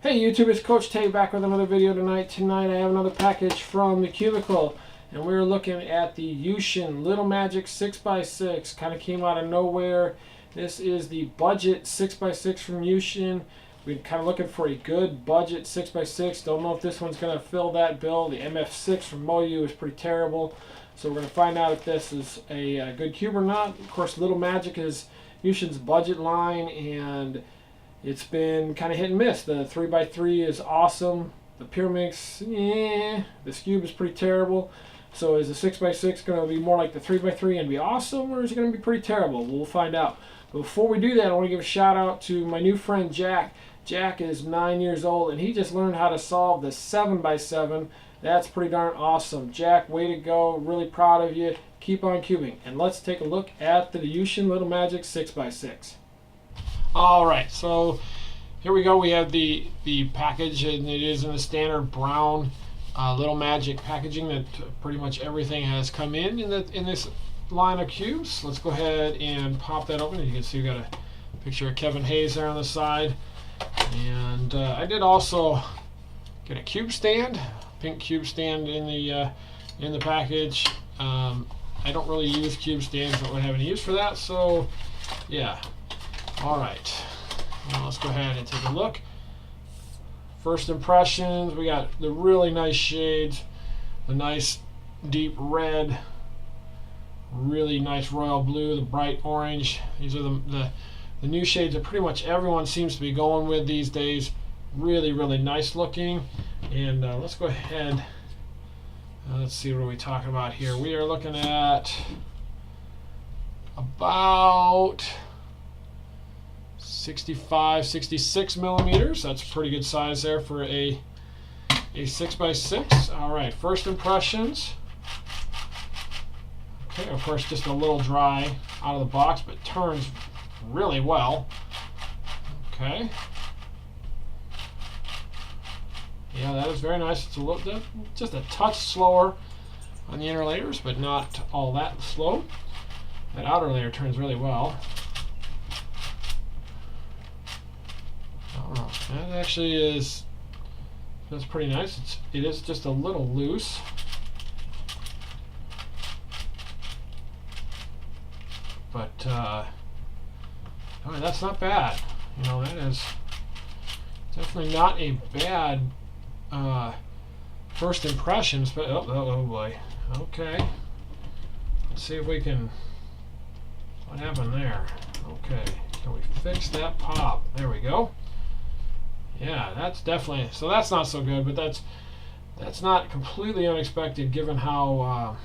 Hey YouTube, it's Coach Tay back with another video tonight. Tonight I have another package from the Cubicle, and we're looking at the Yuxin Little Magic 6x6. Kind of came out of nowhere. This is the budget 6x6 from Yuxin. We're kind of looking for a good budget 6x6. Don't know if this one's going to fill that bill. The MF6 from Moyu is pretty terrible. So we're going to find out if this is a good cube or not. Of course, Little Magic is Yuxin's budget line, and it's been kind of hit and miss. The 3x3 is awesome. The Pyramix, this cube is pretty terrible. So is the 6x6 going to be more like the 3x3 and be awesome, or is it going to be pretty terrible? We'll find out. But before we do that, I want to give a shout out to my new friend Jack. Jack is 9 years old, and he just learned how to solve the 7x7. That's pretty darn awesome. Jack, way to go. Really proud of you. Keep on cubing. And let's take a look at the Yuxin Little Magic 6x6. Alright, so here we go. We have the package, and it is in the standard brown Little Magic packaging that pretty much everything has come in this line of cubes. Let's go ahead and pop that open. You can see we got a picture of Kevin Hayes there on the side. And I did also get a cube stand, pink cube stand in the package. I don't really use cube stands, but I don't have any use for that, so yeah. Alright, now let's go ahead and take a look. First impressions, we got the really nice shades, the nice deep red, really nice royal blue, the bright orange. These are the new shades that pretty much everyone seems to be going with these days. Really, really nice looking. And let's go ahead, let's see what are we talking about here. We are looking at about 65, 66 millimeters. That's a pretty good size there for a 6x6. All right, first impressions. Okay, of course, just a little dry out of the box, but turns really well. Okay. Yeah, that is very nice. It's a little, just a touch slower on the inner layers, but not all that slow. That outer layer turns really well. That actually is, that's pretty nice. It is just a little loose. But I mean, that's not bad. You know, that is definitely not a bad first impressions. But oh boy. Okay. Let's see if we can. What happened there? Okay. Can we fix that pop? There we go. Yeah, that's definitely, so that's not so good, but that's not completely unexpected given how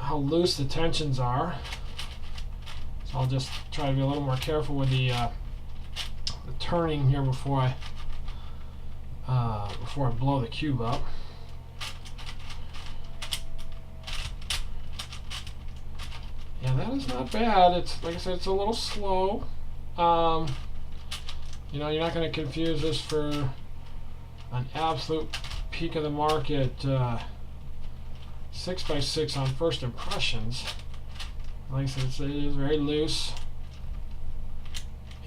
loose the tensions are. So I'll just try to be a little more careful with the turning here before I blow the cube up. Yeah, that is not bad. It's, like I said, it's a little slow. You know, you're not going to confuse this for an absolute peak of the market 6x6 on first impressions. Like I said, it is very loose,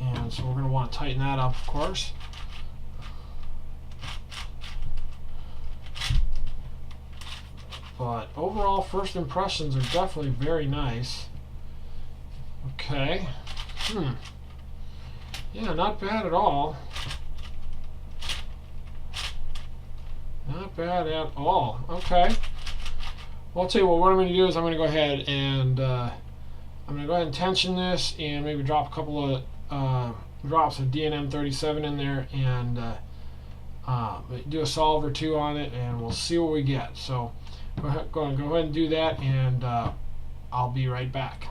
and so we're going to want to tighten that up, of course. But overall, first impressions are definitely very nice. Okay. Yeah, not bad at all. Not bad at all. Okay. Well, I'll tell you what I'm going to do is I'm going to go ahead and tension this and maybe drop a couple of drops of DNM 37 in there and do a solve or two on it, and we'll see what we get. So go ahead and do that, and I'll be right back.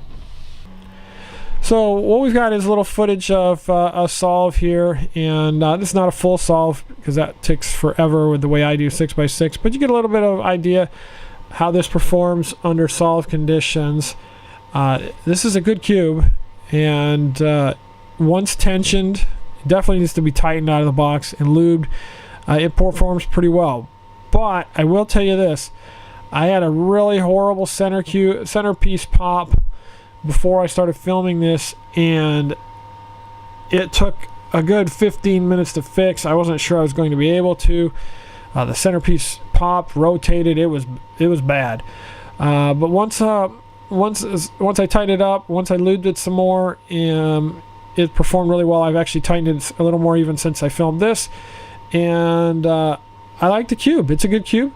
So what we've got is a little footage of a solve here, and this is not a full solve because that takes forever with the way I do 6x6, but you get a little bit of idea how this performs under solve conditions. This is a good cube, and once tensioned, it definitely needs to be tightened out of the box and lubed. It performs pretty well, but I will tell you this: I had a really horrible centerpiece pop before I started filming this, and it took a good 15 minutes to fix. I wasn't sure I was going to be able to. The centerpiece popped, rotated. It was bad. But once I tightened it up, once I lubed it some more, it performed really well. I've actually tightened it a little more even since I filmed this, and I like the cube. It's a good cube,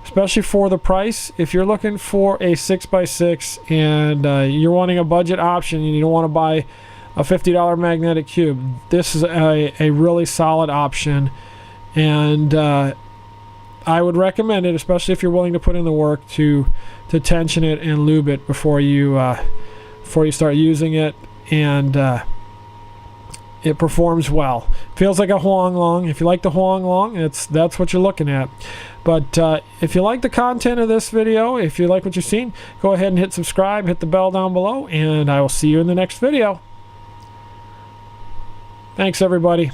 especially for the price. If you're looking for a 6x6 and you're wanting a budget option and you don't want to buy a $50 magnetic cube, this is a really solid option, and I would recommend it, especially if you're willing to put in the work to tension it and lube it before you start using it, and it performs well. Feels like a Huang Long. If you like the Huang Long, that's what you're looking at. But if you like the content of this video, if you like what you've seen, go ahead and hit subscribe, hit the bell down below, and I will see you in the next video. Thanks, everybody.